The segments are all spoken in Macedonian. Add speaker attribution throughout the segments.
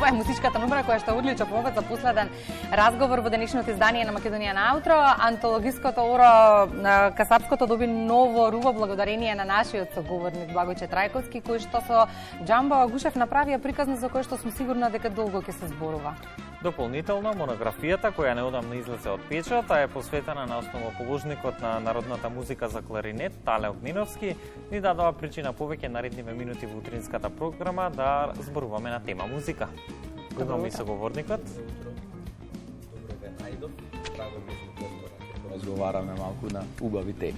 Speaker 1: Ова е музичката номера која што одлича повод за последен разговор во денешното издание на Македонија на Аутро. Антологиското оро Касапското доби ново руво благодарение на нашиот соговорник Благојче Трајковски, кој што со Џамбо Агушев направија приказна за кој што сум сигурна дека долго ќе се зборува.
Speaker 2: Дополнително, монографијата која неодамна излезе од печат, е посветена на основоположникот на народната музика за кларинет Тале Огниновски, ни дадува причина повеќе наредниве минути во утринската програма да зборуваме на тема музика. Добро ми соговорникот.
Speaker 3: Добро ден, Ајдо. Драго ми е да разговараме малку на убави теми.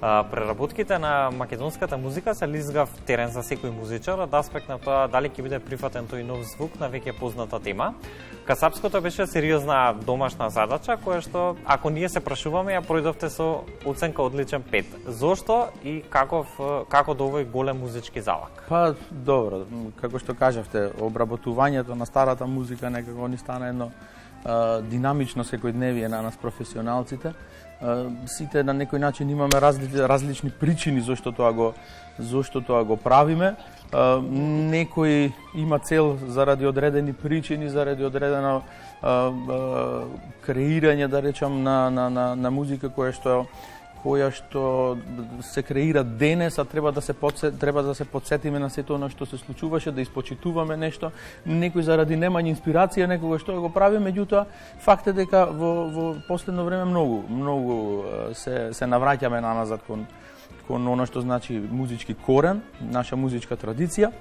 Speaker 2: Преработките на македонската музика се лизгав терен за секој музичар, од аспект на тоа дали ќе биде прифатен тој нов звук на веќе позната тема. Касапското беше сериозна домашна задача, која што, ако ние се прашуваме, ја пројдовте со оценка одличен 5. Зошто и како до овој голем музички залак?
Speaker 3: Па, добро, како што кажавте, обработувањето на старата музика некако ни стана едно динамично секојдневие на нас професионалците. Сите на некој начин имаме различни причини зошто тоа го правиме. Некој има цел заради одредени причини, заради одредено креирање, да речам, на музика која што се креира денес, а треба да се потсетиме на сето оно што се случуваше, да испочитуваме нешто. Некој заради немање инспирација некогаш што го прави, меѓутоа факт е дека во последно време многу се навраќаме наназад кон оно што значи музички корен, наша музичка традиција.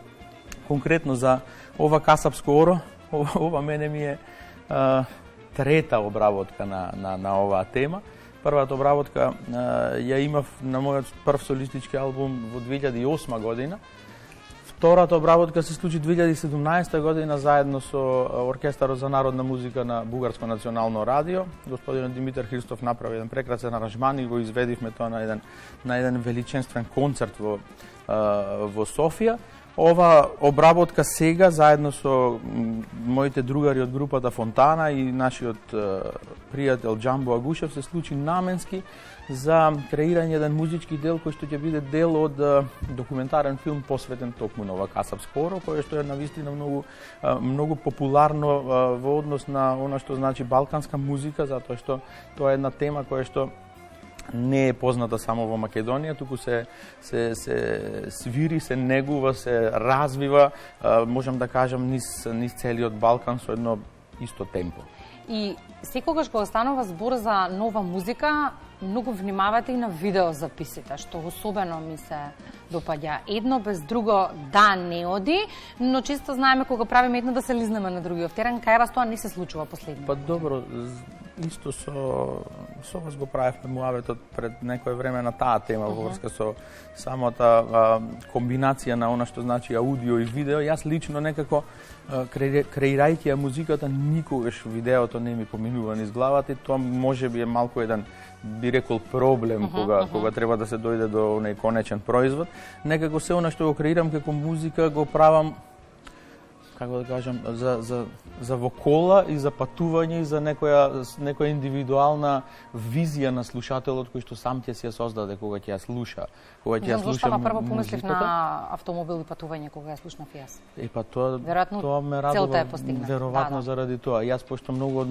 Speaker 3: Конкретно за ова Касапско оро, ова мене ми е трета обработка на оваа тема. Првата обработка ја имав на мојот прв солистички албум во 2008 година. Втората обработка се случи 2017 година заедно со Оркестарот за народна музика на Бугарско национално радио. Господин Димитар Христов направи еден прекрасен аранжман и го изведивме тоа на еден величенствен концерт во Софија. Ова обработка сега, заедно со моите другари од групата Фонтана и нашиот пријател Џамбо Агушев, се случи наменски за креирање еден музички дел кој што ќе биде дел од документарен филм посветен токму на ова Касапско оро, кој што е навистина многу популарно во однос на она што значи балканска музика, затоа што тоа е една тема која што не е позната само во Македонија, туку се свири, се негува, се развива, можам да кажам, низ целиот Балкан со едно исто темпо.
Speaker 1: И секогаш кога станува збор за нова музика, многу внимавате и на видеозаписите, што особено ми се допаѓа. Едно без друго да не оди, но често знаеме кога правиме едно да се лизнеме на другиот терен, кај вас тоа не се случува последно.
Speaker 3: Па добро, исто со вас го правевме муаветот пред некое време на таа тема во врска со самата комбинација на она што значи аудио и видео. Јас лично некако креирајќи ја музиката, никогаш видеото не ми поминува низ главата и тоа можеби е малку еден, би рекол, проблем кога треба да се дојде до оној конечен производ. Некако се она што го креирам како музика го правам, како да кажам, за вокола и за патување и за некоја индивидуална визија на слушателот кој што сам ќе си ја создаде кога ќе ја слуша. Кога ќе ја слуша
Speaker 1: музиката. Прво помислив на автомобил и патување кога ја слушнав јас.
Speaker 3: Па тоа ме радува веројатно заради тоа. Јас пошто многу од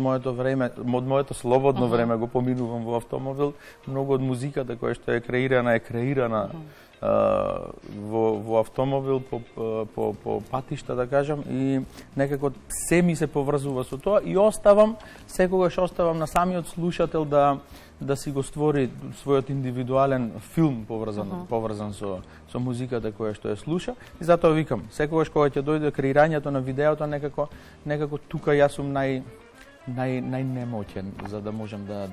Speaker 3: моето слободно време го поминувам во автомобил, многу од музиката која што е креирана во автомобил по патишта, да кажам, и некако се ми се поврзува со тоа и секогаш оставам на самиот слушател да си го створи својот индивидуален филм поврзан со музиката која што ја слуша. И затоа викам, секогаш кога ќе дојде креирањето на видеото, некако тука јас сум најнемоќен, за да можам да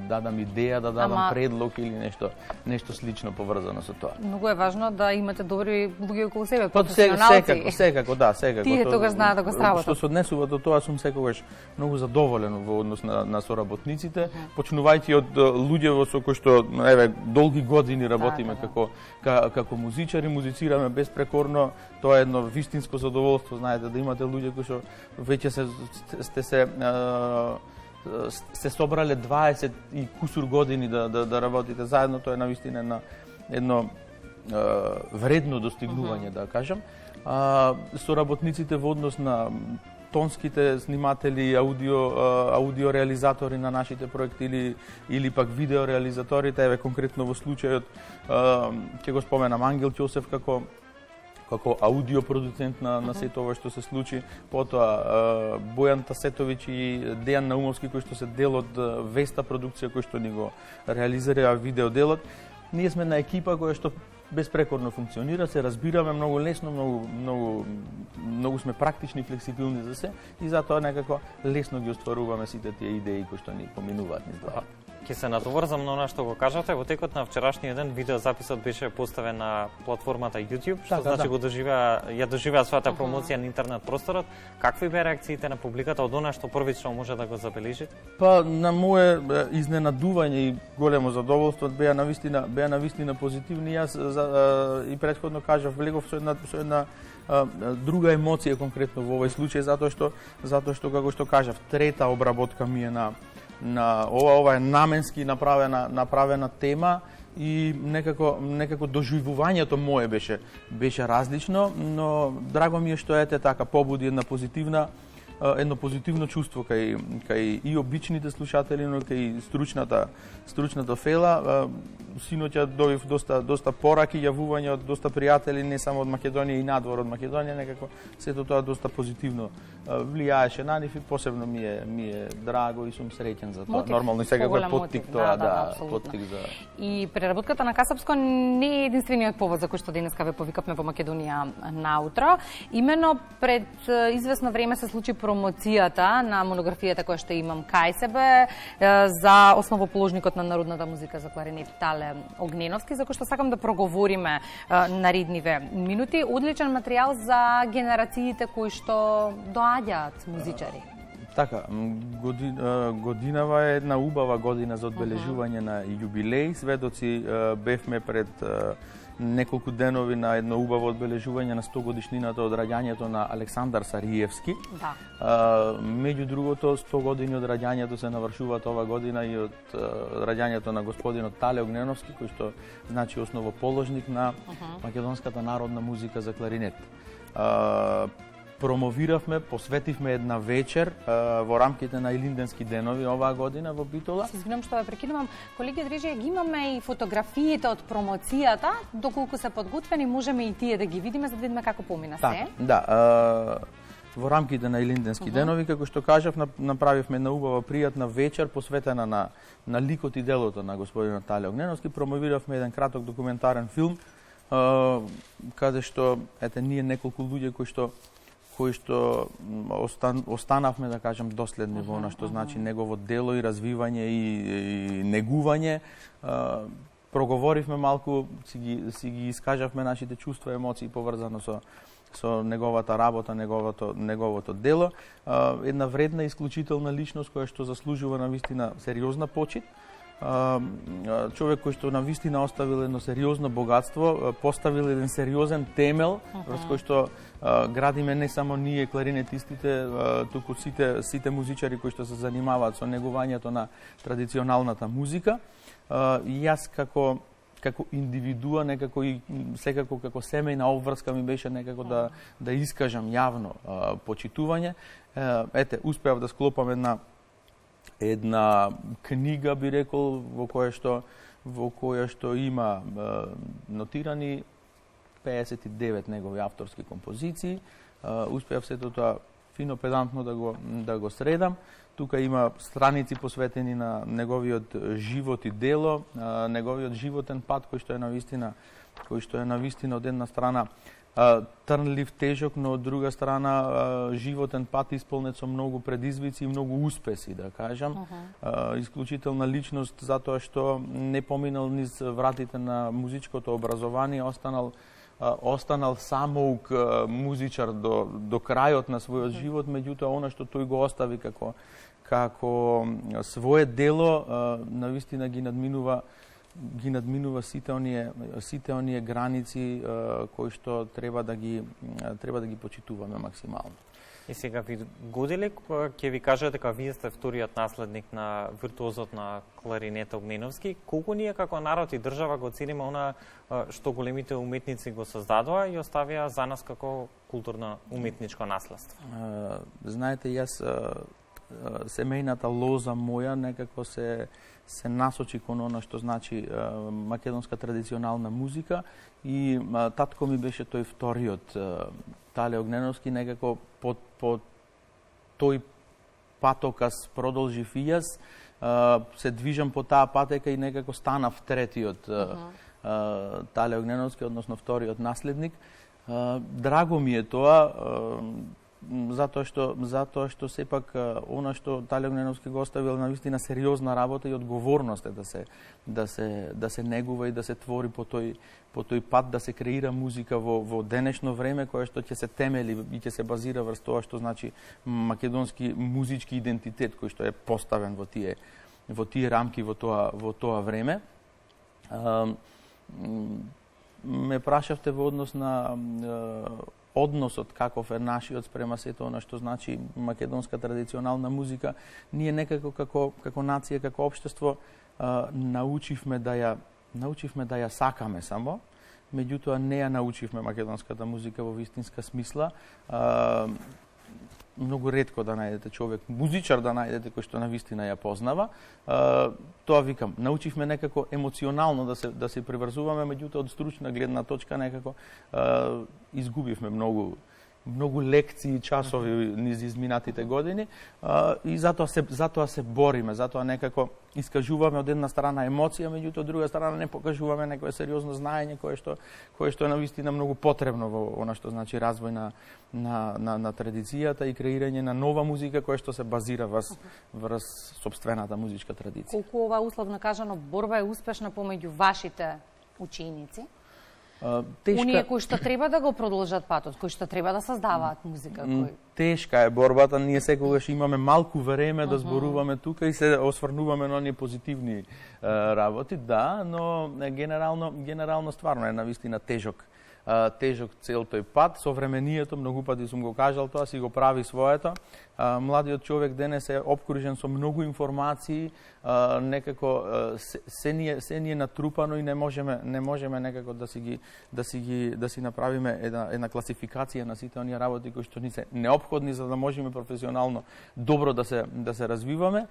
Speaker 3: дадам идеја, да дадам предлог или нешто слично поврзано со тоа.
Speaker 1: Многу е важно да имате добри луѓе околу себе, професионалци.
Speaker 3: Секако.
Speaker 1: Тие тогаш знаат да го сработат.
Speaker 3: Што се однесува до тоа, сум секогаш многу задоволен во однос на соработниците, почнувајќи од луѓе со кои што долги години работиме како музичари, музицираме безпрекорно. Тоа е едно вистинско задоволство, знаете, да имате луѓе кои што веќе се собрале 20 и кусур години да работите заедно. Тоа е навистина едно вредно достигнување, да кажам. Соработниците во однос на тонските сниматели, аудио реализатори на нашите проекти или пак видео реализаторите, еве конкретно во случајот ќе го споменам Ангел Ќосев како аудио продуцент на сето ова што се случи, потоа Бојан Тасетовиќ и Дејан Наумовски кои што се дел од Веста продукција кои што ни го реализираа видео делот. Ние сме на екипа која што безпрекорно функционира, се разбираме многу лесно, многу сме практични, флексибилни за се и затоа некако лесно ги остваруваме сите тие идеи кои што ни поминуваат низ глава.
Speaker 2: Ќе се надоврзам на она што го кажате. Во текот на вчерашниот ден видеозаписот беше поставен на платформата YouTube, што значи го доживеа својата промоција на интернет просторот. Какви беа реакциите на публиката од она што првично може да го забележи?
Speaker 3: Па на мое изненадување и големо задоволство беа навистина позитивни. Јас и претходно кажав, влегов со една друга емоција конкретно во овој случај затоа што како што кажав, трета обработка ми е на ова е наменски направена тема и некако доживувањето мое беше различно, но драго ми е што ете така побуди едно позитивно чувство кај и обичните слушатели, но кај стручната фела. Синоќа добив доста пораки, јавувања од доста пријатели, не само од Македонија и надвор од Македонија, некако сето тоа доста позитивно влијаеше на нив и посебно ми е драго и сум среќен за тоа. Нормално и секако е поттик тоа, поттик за.
Speaker 1: И преработката на Касапско не е единствениот повод за кој што денеска ве повикавме во Македонија наутро. Имено пред извесно време се случи промоцијата на монографијата која што имам кај себе за основоположникот на народната музика за кларинет Тале Огненовски, за кој што сакам да проговориме наредниве минути. Одличен материјал за генерациите кои што доаѓаат музичари.
Speaker 3: Така, годинава е една убава година за одбележување на јубилеј. Сведоци бевме пред неколку денови на едно убаво одбележување на 100 годишнината од раѓањето на Александар Сариевски.
Speaker 1: Да.
Speaker 3: Меѓу другото, 100 години од раѓањето се навршуваат ова година и од раѓањето на господинот Тале Огненовски, кој што значи основоположник на македонската народна музика за кларинет. Промовиравме, посветивме една вечер во рамките на Илинденски денови оваа година во Битола.
Speaker 1: Се извинам што ве прекинувам. Колеги од режија, ги имаме и фотографиите од промоцијата, доколку се подготвени, можеме и тие да ги видиме, за да видиме како помина се.
Speaker 3: Да, во рамките на Илинденски денови, како што кажав, направивме една убава пријатна вечер посветена на ликот и делото на господинот Тале Огненовски. Промовиравме еден краток документарен филм, каде што ние неколку луѓе кои што останавме, да кажем, доследни во она што значи негово дело и развивање и негување. Проговоривме малку, си ги искажавме нашите чувства, емоции поврзано со неговата работа, неговото дело. Една вредна и исклучителна личност која што заслужува навистина сериозна почит. Човек кој што навистина оставил едно сериозно богатство, поставил еден сериозен темел врз кој што градиме не само ние кларинетистите, туку сите музичари кои што се занимаваат со негувањето на традиционалната музика. Јас како индивидуа, некако и секако како семејна обврска ми беше некако да искажам јавно почитување. Успеав да склопам една книга, би рекол, во која што има нотирани 59 негови авторски композиции. Успеав сето тоа фино педантно да го средам. Тука има страници посветени на неговиот живот и дело, неговиот животен пат кој што е навистина од една страна трнлив, тежок, но од друга страна животен пат исполнет со многу предизвици и многу успеси, да кажам. Исклучителна личност затоа што не поминал низ вратите на музичкото образование, останал самоук музичар до крајот на својот живот, меѓутоа она што тој го остави како свое дело, навистина ги надминува сите оние граници кои што треба да ги почитуваме максимално.
Speaker 2: И сега ви годили, ќе ви кажа дека вие сте вториот наследник на виртуозот на кларинета Огненовски. Колку ние како народ и држава го цениме она што големите уметници го создадоа и оставија за нас како културно уметничко наследство?
Speaker 3: Знаете, јас семејната лоза моја некако се насочи кон она што значи македонска традиционална музика и татко ми беше тој вториот Тале Огненовски, некако по тој патокас продолжив и јас, се движам по таа патека и некако станав третиот Тале Огненовски, односно вториот наследник. Драго ми е тоа, затоа што сепак она што Тале Огненовски го оставил навистина сериозна работа и одговорност е да се негува и да се твори по тој пат, да се креира музика во денешно време која што ќе се темели и ќе се базира врз тоа што значи македонски музички идентитет кој што е поставен во тие рамки во тоа време. Ме прашавте во однос на односот каков е нашиот спрема сето она што значи македонска традиционална музика. Ние некако како нација, како општество научивме да ја сакаме само, меѓутоа не ја научивме македонската музика во вистинска смисла. Многу ретко да најдете човек, музичар да најдете кој што навистина ја познава. Тоа викам, научивме некако емоционално да се приврзуваме, меѓутоа од стручна гледна точка некако изгубивме многу лекции, часови низ изминатите години и затоа се бориме, затоа некако искажуваме од една страна емоција, меѓутоа од друга страна не покажуваме некое сериозно знаење кое што е навистина многу потребно во она што значи развој на традицијата и креирање на нова музика која што се базира врз сопствената музичка традиција.
Speaker 1: Колку ова условно кажано борба е успешна помеѓу вашите ученици? Оние кои што треба да го продолжат патот, кои што треба да создаваат музика,
Speaker 3: Тешка е борбата, ние секогаш имаме малку време да зборуваме тука и се осврнуваме на оние позитивни работи, да, но генерално стварно е навистина тежок цел тој пат. Со времението, многу пати сум го кажал тоа, си го прави своето. Младиот човек денес е обкружен со многу информации, некако се ни е натрупано и не можеме некако да си направиме една класификација на сите оние работи кои што ни се неопходни за да можеме професионално добро да се развиваме.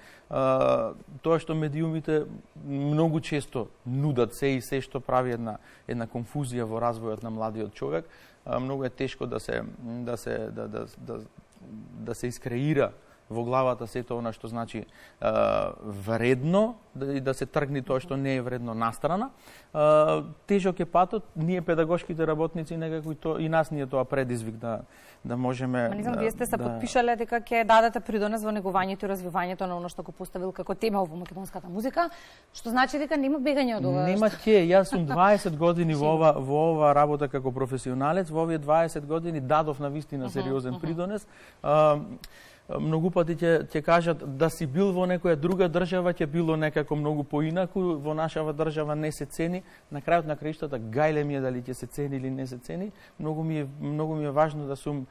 Speaker 3: Тоа што медиумите многу често нудат се и се што прави една конфузија во развојот на младиот човек, многу е тешко да се искреира во главата сето она што значи вредно и да се тргне тоа што не е вредно настрана. Тежок е патот, ние педагошките работници некако и нас ни е тоа предизвик да можеме.
Speaker 1: Не знам, вие сте се потпишале дека ќе дадете придонес во негувањето и развивањето на оно што го поставил како тема во македонската музика, што значи дека нема бегање од ова.
Speaker 3: Нема ќе, јас сум 20 години во ова работа како професионалец, во овие 20 години дадов навистина сериозен придонес. Многу пати ќе кажат да си бил во некоја друга држава ќе било некако многу поинаку, во нашава држава не се цени. На крајот на краиштата гајле ми е дали ќе се цени или не се цени. Многу ми е важно да сум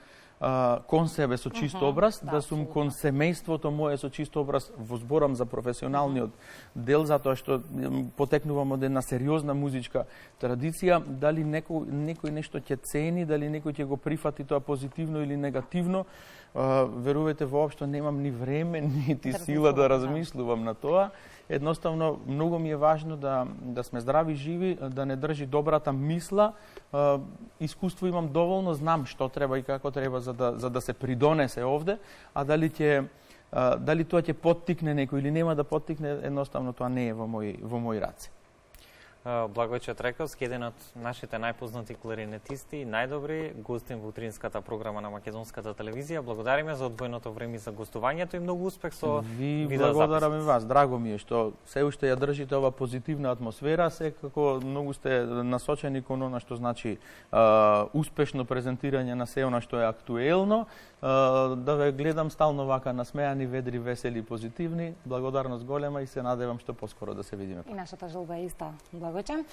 Speaker 3: кон себе со чист образ, да сум кон семејството мое со чист образ, зборам за професионалниот дел, затоа што потекнувам од една сериозна музичка традиција. Дали некој нешто ќе цени, дали некој ќе го прифати тоа позитивно или негативно, верувајте, воопшто немам ни време, нити сила да размислувам на тоа. Едноставно, многу ми е важно да сме здрави, живи, да не држи добрата мисла. Искуство имам доволно, знам што треба и како треба за да се придонесе овде, а дали тоа ќе поттикне некој или нема да поттикне, едноставно тоа не е во мои раце.
Speaker 2: Благојче Трековски, еден од нашите најпознати кларинетисти и најдобри гостин во утринската програма на Македонската телевизија. Благодариме за одвоеното време за гостувањето и многу успех со
Speaker 3: видеозаписите. Ви благодарам и вас. Драго ми е што се уште ја држите ова позитивна атмосфера, секако многу сте насочени кон она што значи успешно презентирање на се она што е актуелно. Да ве гледам стално вака насмеани, ведри, весели и позитивни. Благодарност голема и се надевам што поскоро да се видиме.
Speaker 1: И нашата желба е иста. Благојче.